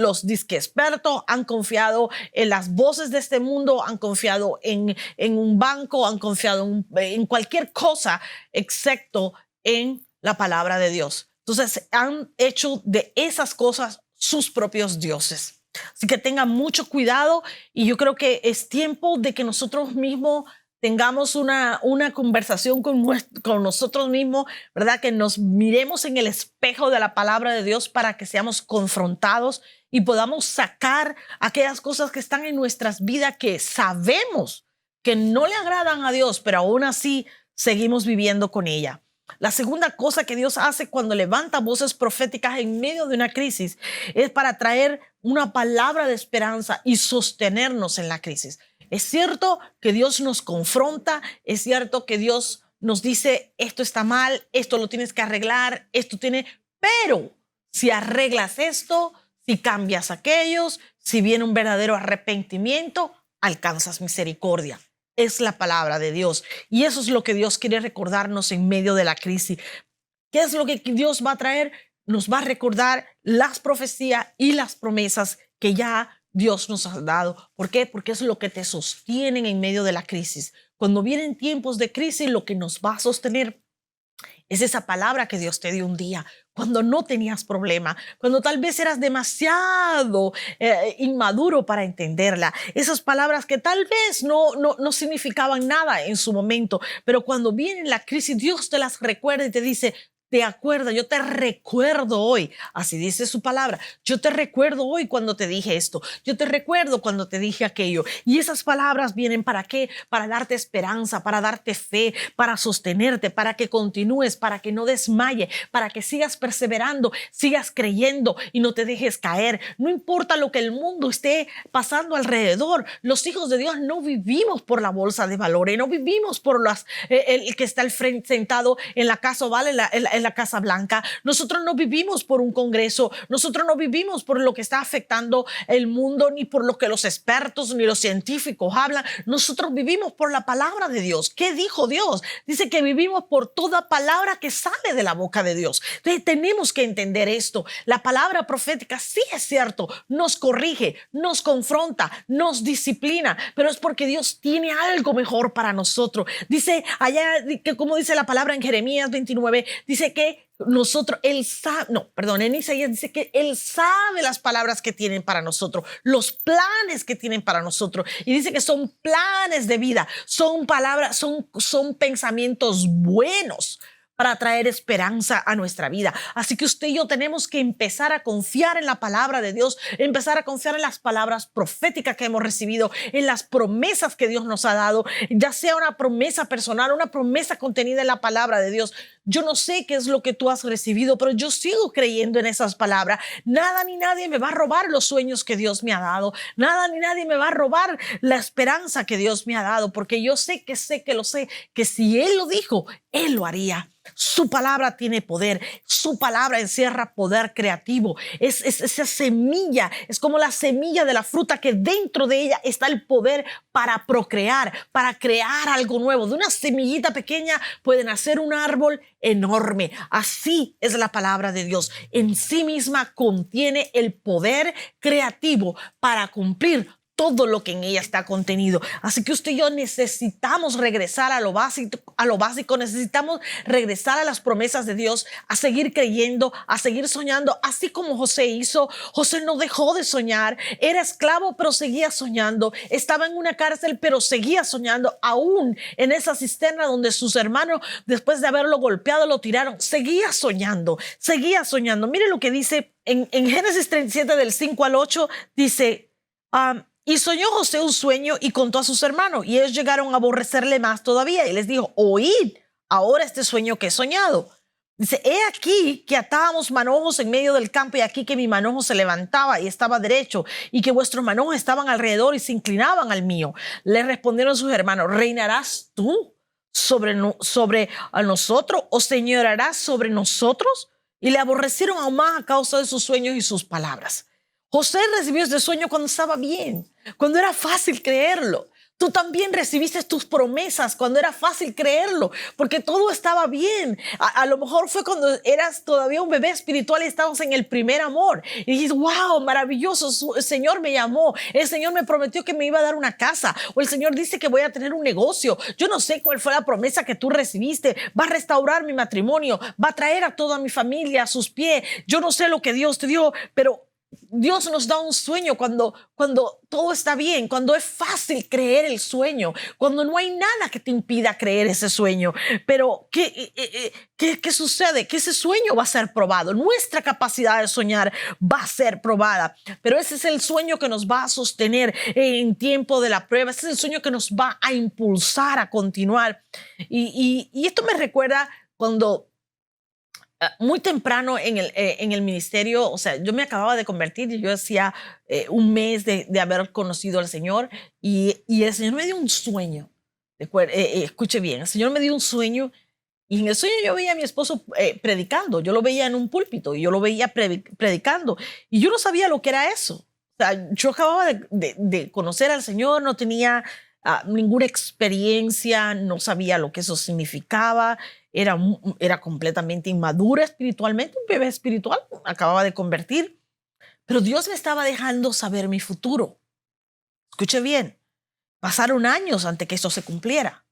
los disque expertos, han confiado en las voces de este mundo, han confiado en un banco, han confiado en cualquier cosa excepto en la palabra de Dios. Entonces han hecho de esas cosas sus propios dioses. Así que tengan mucho cuidado, y yo creo que es tiempo de que nosotros mismos tengamos una conversación con nosotros mismos, ¿verdad? Que nos miremos en el espejo de la palabra de Dios para que seamos confrontados y podamos sacar aquellas cosas que están en nuestras vidas que sabemos que no le agradan a Dios, pero aún así seguimos viviendo con ella. La segunda cosa que Dios hace cuando levanta voces proféticas en medio de una crisis es para traer una palabra de esperanza y sostenernos en la crisis. Es cierto que Dios nos confronta, es cierto que Dios nos dice esto está mal, esto lo tienes que arreglar, pero si arreglas esto, si cambias aquellos, si viene un verdadero arrepentimiento, alcanzas misericordia. Es la palabra de Dios, y eso es lo que Dios quiere recordarnos en medio de la crisis. ¿Qué es lo que Dios va a traer? Nos va a recordar las profecías y las promesas que ya Dios nos ha dado. ¿Por qué? Porque es lo que te sostienen en medio de la crisis. Cuando vienen tiempos de crisis, lo que nos va a sostener Es esa palabra que Dios te dio un día, cuando no tenías problema, cuando tal vez eras demasiado inmaduro para entenderla. Esas palabras que tal vez no significaban nada en su momento, pero cuando viene la crisis, Dios te las recuerda y te dice: te acuerdas, yo te recuerdo hoy. Así dice su palabra. Yo te recuerdo hoy cuando te dije esto. Yo te recuerdo cuando te dije aquello. Y esas palabras vienen ¿para qué? Para darte esperanza, para darte fe, para sostenerte, para que continúes, para que no desmaye, para que sigas perseverando, sigas creyendo y no te dejes caer. No importa lo que el mundo esté pasando alrededor. Los hijos de Dios no vivimos por la bolsa de valores, no vivimos por el que está al frente sentado en la Casa Oval, en la Casa Blanca. Nosotros no vivimos por un congreso, nosotros no vivimos por lo que está afectando el mundo, ni por lo que los expertos ni los científicos hablan. Nosotros vivimos por la palabra de Dios. ¿Qué dijo Dios? Dice que vivimos por toda palabra que sale de la boca de Dios. Entonces tenemos que entender esto. La palabra profética, sí, es cierto, nos corrige, nos confronta, nos disciplina, pero es porque Dios tiene algo mejor para nosotros. Dice allá, que como dice la palabra en Jeremías 29, dice que nosotros, él sabe, no, perdón, en Isaías dice que él sabe las palabras que tienen para nosotros, los planes que tienen para nosotros, y dice que son planes de vida, son palabras, son pensamientos buenos para traer esperanza a nuestra vida. Así que usted y yo tenemos que empezar a confiar en la palabra de Dios, empezar a confiar en las palabras proféticas que hemos recibido, en las promesas que Dios nos ha dado, ya sea una promesa personal, una promesa contenida en la palabra de Dios. Yo no sé qué es lo que tú has recibido, pero yo sigo creyendo en esas palabras. Nada ni nadie me va a robar los sueños que Dios me ha dado. Nada ni nadie me va a robar la esperanza que Dios me ha dado, porque yo sé, que si Él lo dijo, Él lo haría. Su palabra tiene poder, su palabra encierra poder creativo. Es esa semilla, es como la semilla de la fruta, que dentro de ella está el poder para procrear, para crear algo nuevo. De una semillita pequeña puede nacer un árbol enorme. Así es la palabra de Dios. En sí misma contiene el poder creativo para cumplir todo lo que en ella está contenido. Así que usted y yo necesitamos regresar a lo básico, necesitamos regresar a las promesas de Dios, a seguir creyendo, a seguir soñando, así como José hizo. José no dejó de soñar, era esclavo pero seguía soñando, estaba en una cárcel pero seguía soñando, aún en esa cisterna donde sus hermanos, después de haberlo golpeado, lo tiraron, seguía soñando, seguía soñando. Mire lo que dice en Génesis 37 del 5 al 8, dice: y soñó José un sueño y contó a sus hermanos, y ellos llegaron a aborrecerle más todavía, y les dijo: oíd ahora este sueño que he soñado. Dice: he aquí que atábamos manojos en medio del campo, y aquí que mi manojo se levantaba y estaba derecho, y que vuestros manojos estaban alrededor y se inclinaban al mío. Le respondieron sus hermanos: ¿reinarás tú sobre a nosotros, o señorarás sobre nosotros? Y le aborrecieron aún más a causa de sus sueños y sus palabras. José recibió este sueño cuando estaba bien, cuando era fácil creerlo. Tú también recibiste tus promesas cuando era fácil creerlo, porque todo estaba bien. A lo mejor fue cuando eras todavía un bebé espiritual y estabas en el primer amor. Y dijiste: wow, maravilloso, el Señor me llamó, el Señor me prometió que me iba a dar una casa, o el Señor dice que voy a tener un negocio. Yo no sé cuál fue la promesa que tú recibiste. Va a restaurar mi matrimonio, va a traer a toda mi familia a sus pies. Yo no sé lo que Dios te dio, pero Dios nos da un sueño cuando todo está bien, cuando es fácil creer el sueño, cuando no hay nada que te impida creer ese sueño. Pero ¿qué sucede? Que ese sueño va a ser probado. Nuestra capacidad de soñar va a ser probada, pero ese es el sueño que nos va a sostener en tiempo de la prueba. Ese es el sueño que nos va a impulsar a continuar. Y esto me recuerda cuando muy temprano en el ministerio, o sea, yo me acababa de convertir y yo hacía un mes de haber conocido al Señor, y el Señor me dio un sueño. Escuche bien, el Señor me dio un sueño, y en el sueño yo veía a mi esposo predicando. Yo lo veía en un púlpito y yo lo veía predicando, y yo no sabía lo que era eso. O sea, yo acababa de conocer al Señor, no tenía ninguna experiencia, no sabía lo que eso significaba. Era completamente inmadura espiritualmente, un bebé espiritual, acababa de convertir, pero Dios me estaba dejando saber mi futuro. Escuche bien, pasaron años antes que eso se cumpliera.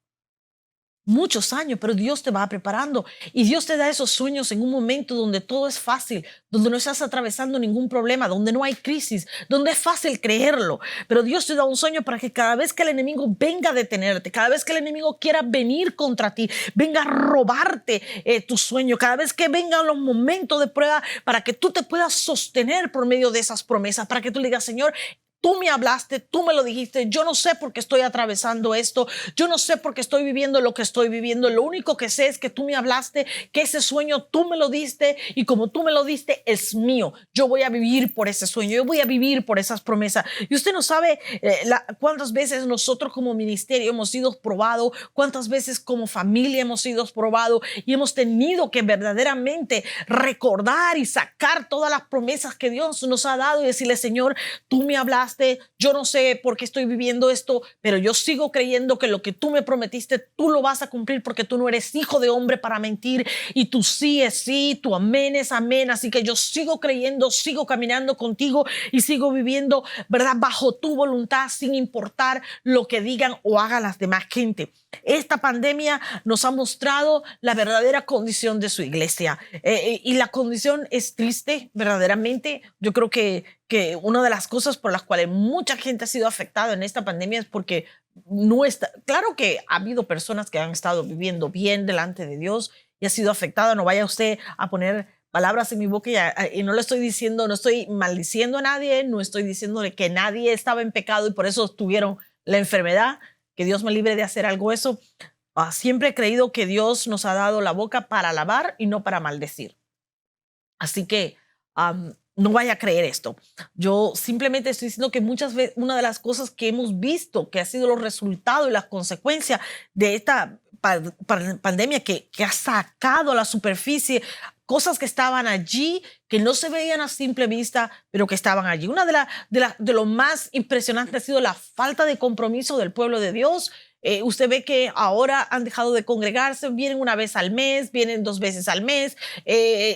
muchos años, pero Dios te va preparando y Dios te da esos sueños en un momento donde todo es fácil, donde no estás atravesando ningún problema, donde no hay crisis, donde es fácil creerlo. Pero Dios te da un sueño para que cada vez que el enemigo venga a detenerte, cada vez que el enemigo quiera venir contra ti, venga a robarte tu sueño, cada vez que vengan los momentos de prueba, para que tú te puedas sostener por medio de esas promesas, para que tú le digas, Señor, tú me hablaste, tú me lo dijiste, yo no sé por qué estoy atravesando esto, yo no sé por qué estoy viviendo lo que estoy viviendo, lo único que sé es que tú me hablaste, que ese sueño tú me lo diste y como tú me lo diste es mío, yo voy a vivir por ese sueño, yo voy a vivir por esas promesas. Y usted no sabe cuántas veces nosotros como ministerio hemos sido probados, cuántas veces como familia hemos sido probados y hemos tenido que verdaderamente recordar y sacar todas las promesas que Dios nos ha dado y decirle, Señor, tú me hablaste, yo no sé por qué estoy viviendo esto, pero yo sigo creyendo que lo que tú me prometiste, tú lo vas a cumplir porque tú no eres hijo de hombre para mentir y tu sí es sí, tu amén es amén. Así que yo sigo creyendo, sigo caminando contigo y sigo viviendo, ¿verdad?, bajo tu voluntad sin importar lo que digan o hagan las demás gente. Esta pandemia nos ha mostrado la verdadera condición de su iglesia y la condición es triste, verdaderamente. Yo creo que una de las cosas por las cuales mucha gente ha sido afectada en esta pandemia es porque no está, claro que ha habido personas que han estado viviendo bien delante de Dios y ha sido afectada. No vaya usted a poner palabras en mi boca y no le estoy diciendo, no estoy maldiciendo a nadie, no estoy diciéndole que nadie estaba en pecado y por eso tuvieron la enfermedad. Que Dios me libre de hacer algo eso. Siempre he creído que Dios nos ha dado la boca para alabar y no para maldecir. Así que no vaya a creer esto. Yo simplemente estoy diciendo que muchas veces una de las cosas que hemos visto que ha sido los resultados y las consecuencias de esta pandemia que ha sacado a la superficie cosas que estaban allí, que no se veían a simple vista, pero que estaban allí. Una de lo más impresionante ha sido la falta de compromiso del pueblo de Dios. Usted ve que ahora han dejado de congregarse, vienen una vez al mes, vienen 2 veces al mes,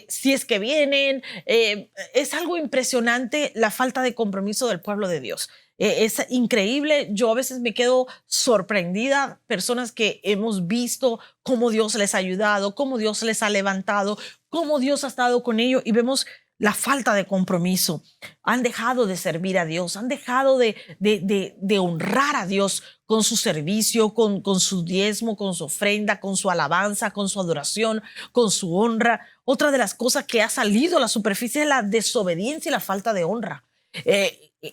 si es que vienen. Es algo impresionante la falta de compromiso del pueblo de Dios. Es increíble. Yo a veces me quedo sorprendida, personas que hemos visto cómo Dios les ha ayudado, cómo Dios les ha levantado, cómo Dios ha estado con ellos y vemos la falta de compromiso. Han dejado de servir a Dios, han dejado de honrar a Dios con su servicio, con su diezmo, con su ofrenda, con su alabanza, con su adoración, con su honra. Otra de las cosas que ha salido a la superficie es la desobediencia y la falta de honra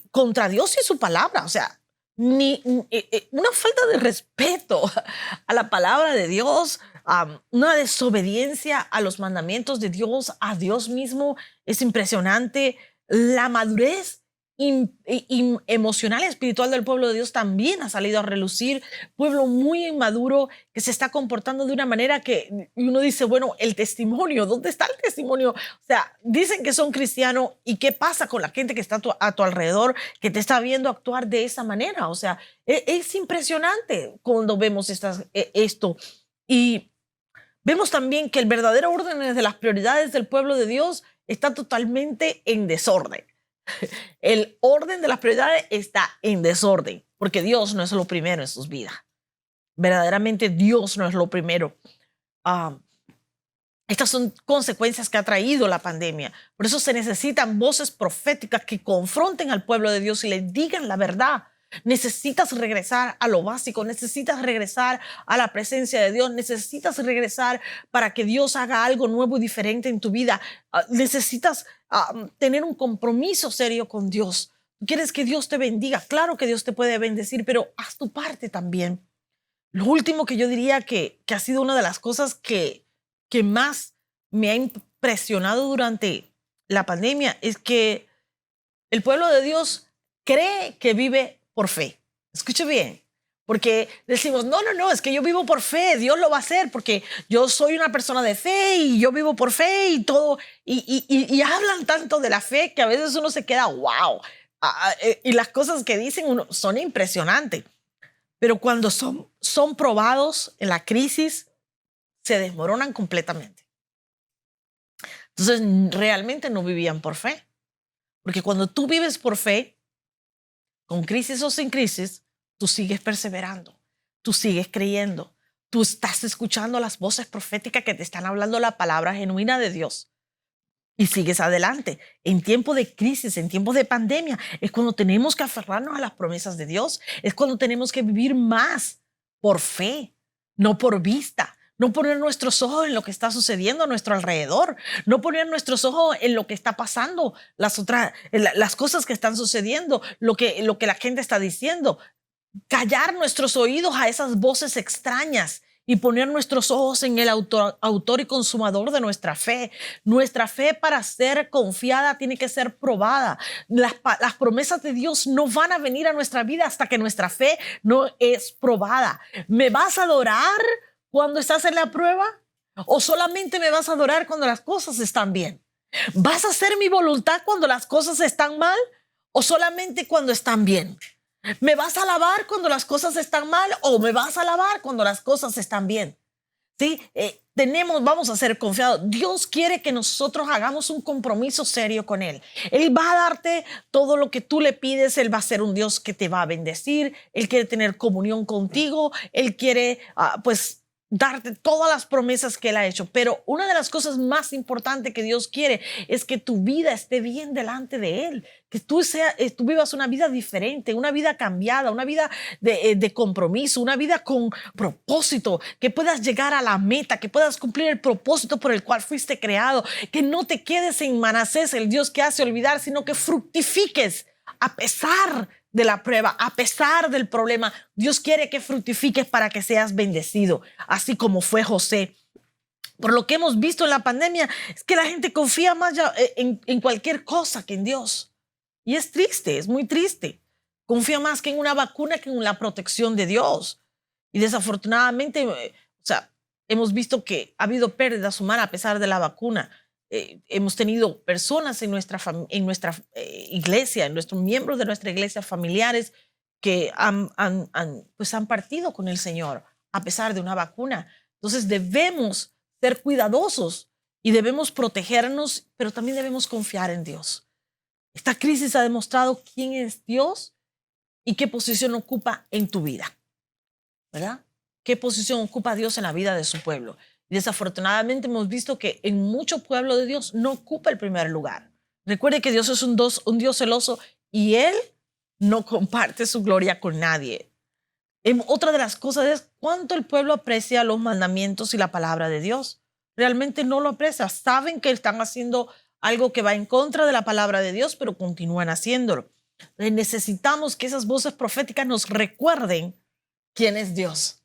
contra Dios y su palabra. O sea, una falta de respeto a la palabra de Dios, una desobediencia a los mandamientos de Dios, a Dios mismo. Es impresionante. La madurez emocional y espiritual del pueblo de Dios también ha salido a relucir. Pueblo muy inmaduro que se está comportando de una manera que uno dice, bueno, el testimonio, ¿dónde está el testimonio? O sea, dicen que son cristianos y ¿qué pasa con la gente que está a tu alrededor, que te está viendo actuar de esa manera? O sea, es impresionante cuando vemos esto. Y vemos también que el verdadero orden de las prioridades del pueblo de Dios está totalmente en desorden. El orden de las prioridades está en desorden, porque Dios no es lo primero en sus vidas. Verdaderamente Dios no es lo primero. Estas son consecuencias que ha traído la pandemia. Por eso se necesitan voces proféticas que confronten al pueblo de Dios y le digan la verdad. Necesitas regresar a lo básico, necesitas regresar a la presencia de Dios, necesitas regresar para que Dios haga algo nuevo y diferente en tu vida. Necesitas tener un compromiso serio con Dios. ¿Quieres que Dios te bendiga? Claro que Dios te puede bendecir, pero haz tu parte también. Lo último que yo diría que ha sido una de las cosas que más me ha impresionado durante la pandemia es que el pueblo de Dios cree que vive por fe. Escuche bien, porque decimos, no, es que yo vivo por fe, Dios lo va a hacer porque yo soy una persona de fe y yo vivo por fe y todo. Y hablan tanto de la fe que a veces uno se queda, wow. Y las cosas que dicen son impresionantes. Pero cuando son probados en la crisis, se desmoronan completamente. Entonces, realmente no vivían por fe. Porque cuando tú vives por fe, con crisis o sin crisis, tú sigues perseverando, tú sigues creyendo, tú estás escuchando las voces proféticas que te están hablando la palabra genuina de Dios. Y sigues adelante. En tiempo de crisis, en tiempos de pandemia, es cuando tenemos que aferrarnos a las promesas de Dios. Es cuando tenemos que vivir más por fe, no por vista. No poner nuestros ojos en lo que está sucediendo a nuestro alrededor. No poner nuestros ojos en lo que está pasando, las cosas que están sucediendo, lo que la gente está diciendo. Callar nuestros oídos a esas voces extrañas y poner nuestros ojos en el autor y consumador de nuestra fe. Nuestra fe, para ser confiada, tiene que ser probada. Las promesas de Dios no van a venir a nuestra vida hasta que nuestra fe no es probada. ¿Me vas a adorar cuando estás en la prueba? ¿O solamente me vas a adorar cuando las cosas están bien? ¿Vas a hacer mi voluntad cuando las cosas están mal? ¿O solamente cuando están bien? ¿Me vas a alabar cuando las cosas están mal o me vas a alabar cuando las cosas están bien? ¿Sí? Vamos a ser confiados. Dios quiere que nosotros hagamos un compromiso serio con Él. Él va a darte todo lo que tú le pides. Él va a ser un Dios que te va a bendecir. Él quiere tener comunión contigo. Él quiere, darte todas las promesas que Él ha hecho. Pero una de las cosas más importantes que Dios quiere es que tu vida esté bien delante de Él. Que tú vivas una vida diferente, una vida cambiada, una vida de compromiso, una vida con propósito, que puedas llegar a la meta, que puedas cumplir el propósito por el cual fuiste creado, que no te quedes en Manasés, el Dios que hace olvidar, sino que fructifiques a pesar de la prueba, a pesar del problema. Dios quiere que fructifiques para que seas bendecido, así como fue José. Por lo que hemos visto en la pandemia, es que la gente confía más en cualquier cosa que en Dios. Y es triste, es muy triste. Confía más que en una vacuna que en la protección de Dios. Y desafortunadamente, hemos visto que ha habido pérdidas humanas a pesar de la vacuna. Hemos tenido personas en nuestra iglesia, en nuestros miembros de nuestra iglesia, familiares, que han partido con el Señor a pesar de una vacuna. Entonces debemos ser cuidadosos y debemos protegernos, pero también debemos confiar en Dios. Esta crisis ha demostrado quién es Dios y qué posición ocupa en tu vida, ¿verdad? ¿Qué posición ocupa Dios en la vida de su pueblo? Y desafortunadamente hemos visto que en mucho pueblo de Dios no ocupa el primer lugar. Recuerde que Dios es un Dios celoso y Él no comparte su gloria con nadie. Otra de las cosas es cuánto el pueblo aprecia los mandamientos y la palabra de Dios. Realmente no lo aprecia. Saben que están haciendo algo que va en contra de la palabra de Dios, pero continúan haciéndolo. Necesitamos que esas voces proféticas nos recuerden quién es Dios.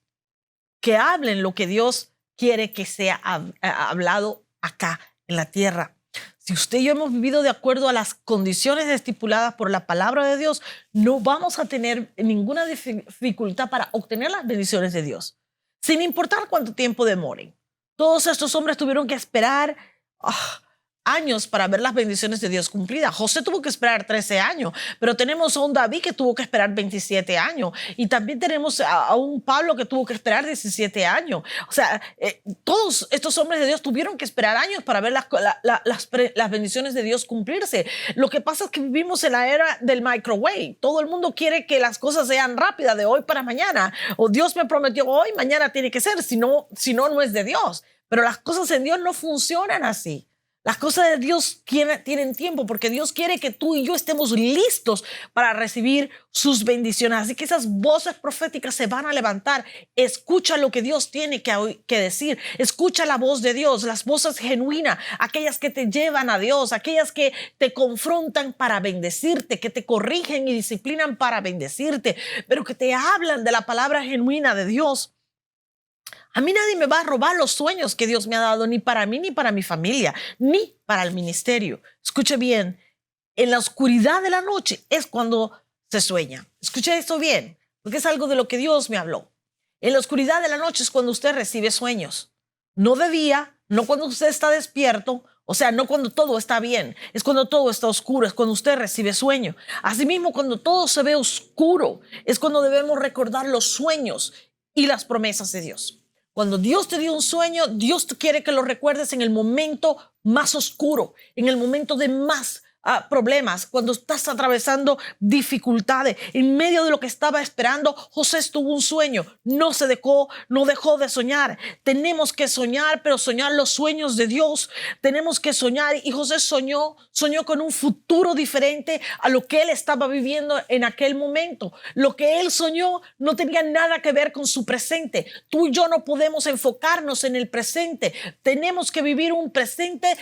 Que hablen lo que Dios quiere que sea hablado acá en la tierra. Si usted y yo hemos vivido de acuerdo a las condiciones estipuladas por la palabra de Dios, no vamos a tener ninguna dificultad para obtener las bendiciones de Dios, sin importar cuánto tiempo demoren. Todos estos hombres tuvieron que esperar años para ver las bendiciones de Dios cumplidas. José tuvo que esperar 13 años, pero tenemos a un David que tuvo que esperar 27 años y también tenemos a un Pablo que tuvo que esperar 17 años. O sea, todos estos hombres de Dios tuvieron que esperar años para ver las bendiciones de Dios cumplirse. Lo que pasa es que vivimos en la era del microwave. Todo el mundo quiere que las cosas sean rápidas, de hoy para mañana. O Dios me prometió hoy, mañana tiene que ser, si no, no es de Dios. Pero las cosas en Dios no funcionan así. Las cosas de Dios tienen tiempo porque Dios quiere que tú y yo estemos listos para recibir sus bendiciones. Así que esas voces proféticas se van a levantar. Escucha lo que Dios tiene que decir. Escucha la voz de Dios, las voces genuinas, aquellas que te llevan a Dios, aquellas que te confrontan para bendecirte, que te corrigen y disciplinan para bendecirte, pero que te hablan de la palabra genuina de Dios. A mí nadie me va a robar los sueños que Dios me ha dado, ni para mí, ni para mi familia, ni para el ministerio. Escuche bien, en la oscuridad de la noche es cuando se sueña. Escuche esto bien, porque es algo de lo que Dios me habló. En la oscuridad de la noche es cuando usted recibe sueños. No de día, no cuando usted está despierto, o sea, no cuando todo está bien. Es cuando todo está oscuro, es cuando usted recibe sueño. Asimismo, cuando todo se ve oscuro, es cuando debemos recordar los sueños y las promesas de Dios. Cuando Dios te dio un sueño, Dios quiere que lo recuerdes en el momento más oscuro, en el momento de más problemas, cuando estás atravesando dificultades, en medio de lo que estaba esperando, José tuvo un sueño, no dejó de soñar. Tenemos que soñar, pero soñar los sueños de Dios. Tenemos que soñar, y José soñó con un futuro diferente a lo que él estaba viviendo en aquel momento. Lo que él soñó no tenía nada que ver con su presente. Tú y yo no podemos enfocarnos en el presente. Tenemos que vivir un presente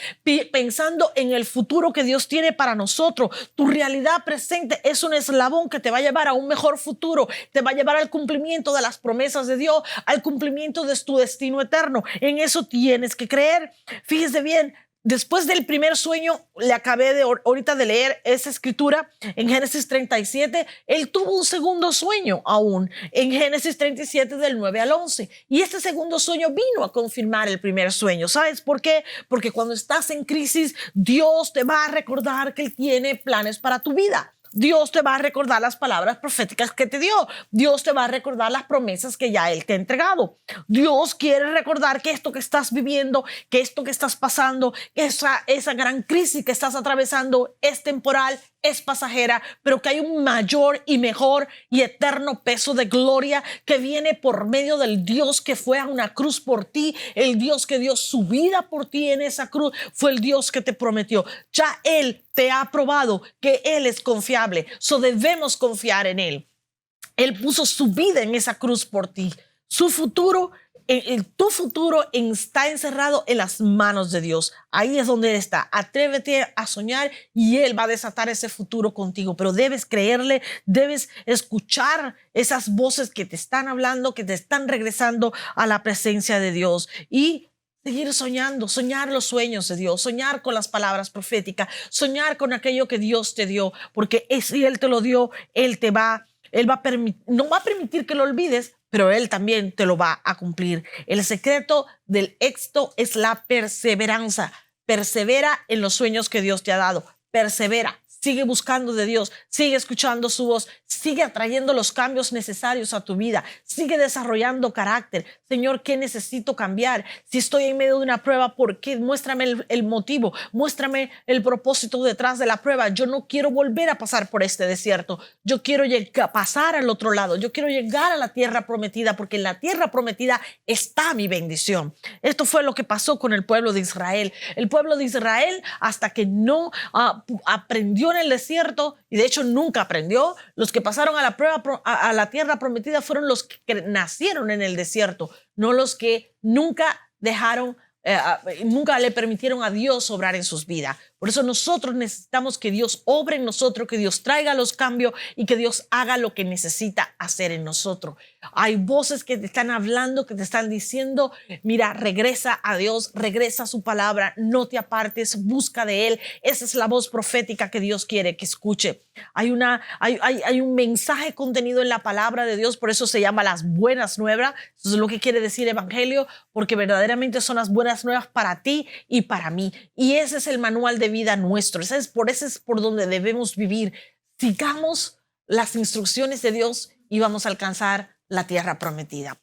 pensando en el futuro que Dios tiene para nosotros. Tu realidad presente es un eslabón que te va a llevar a un mejor futuro, te va a llevar al cumplimiento de las promesas de Dios, al cumplimiento de tu destino eterno. En eso tienes que creer. Fíjese bien, después del primer sueño, le acabé ahorita de leer esa escritura en Génesis 37, él tuvo un segundo sueño aún en Génesis 37 del 9 al 11. Y este segundo sueño vino a confirmar el primer sueño. ¿Sabes por qué? Porque cuando estás en crisis, Dios te va a recordar que Él tiene planes para tu vida. Dios te va a recordar las palabras proféticas que te dio. Dios te va a recordar las promesas que ya Él te ha entregado. Dios quiere recordar que esto que estás viviendo, que esto que estás pasando, esa gran crisis que estás atravesando es temporal, es pasajera, pero que hay un mayor y mejor y eterno peso de gloria que viene por medio del Dios que fue a una cruz por ti. El Dios que dio su vida por ti en esa cruz fue el Dios que te prometió. Ya Él te ha probado que Él es confiable. Debemos confiar en Él. Él puso su vida en esa cruz por ti. Tu futuro está encerrado en las manos de Dios. Ahí es donde Él está. Atrévete a soñar y Él va a desatar ese futuro contigo. Pero debes creerle, debes escuchar esas voces que te están hablando, que te están regresando a la presencia de Dios. Y seguir soñando, soñar los sueños de Dios, soñar con las palabras proféticas, soñar con aquello que Dios te dio. Porque si Él te lo dio, no va a permitir que lo olvides, pero Él también te lo va a cumplir. El secreto del éxito es la perseverancia. Persevera en los sueños que Dios te ha dado. Persevera. Sigue buscando de Dios, sigue escuchando su voz, sigue atrayendo los cambios necesarios a tu vida, sigue desarrollando carácter. Señor, ¿qué necesito cambiar? Si estoy en medio de una prueba, ¿por qué? Muéstrame el motivo, muéstrame el propósito detrás de la prueba. Yo no quiero volver a pasar por este desierto. Yo quiero pasar al otro lado. Yo quiero llegar a la tierra prometida, porque en la tierra prometida está mi bendición. Esto fue lo que pasó con el pueblo de Israel. El pueblo de Israel, hasta que no aprendió en el desierto, y de hecho nunca aprendió, los que pasaron a la prueba, a la tierra prometida, fueron los que nacieron en el desierto, no los que nunca le permitieron a Dios obrar en sus vidas. Por eso nosotros necesitamos que Dios obre en nosotros, que Dios traiga los cambios y que Dios haga lo que necesita hacer en nosotros. Hay voces que te están hablando, que te están diciendo, mira, regresa a Dios, regresa a su palabra, no te apartes, busca de Él. Esa es la voz profética que Dios quiere que escuche. Hay un mensaje contenido en la palabra de Dios, por eso se llama las buenas nuevas. Eso es lo que quiere decir evangelio, porque verdaderamente son las buenas nuevas para ti y para mí. Y ese es el manual de vida nuestro. Ese es por donde debemos vivir. Sigamos las instrucciones de Dios y vamos a alcanzar la tierra prometida.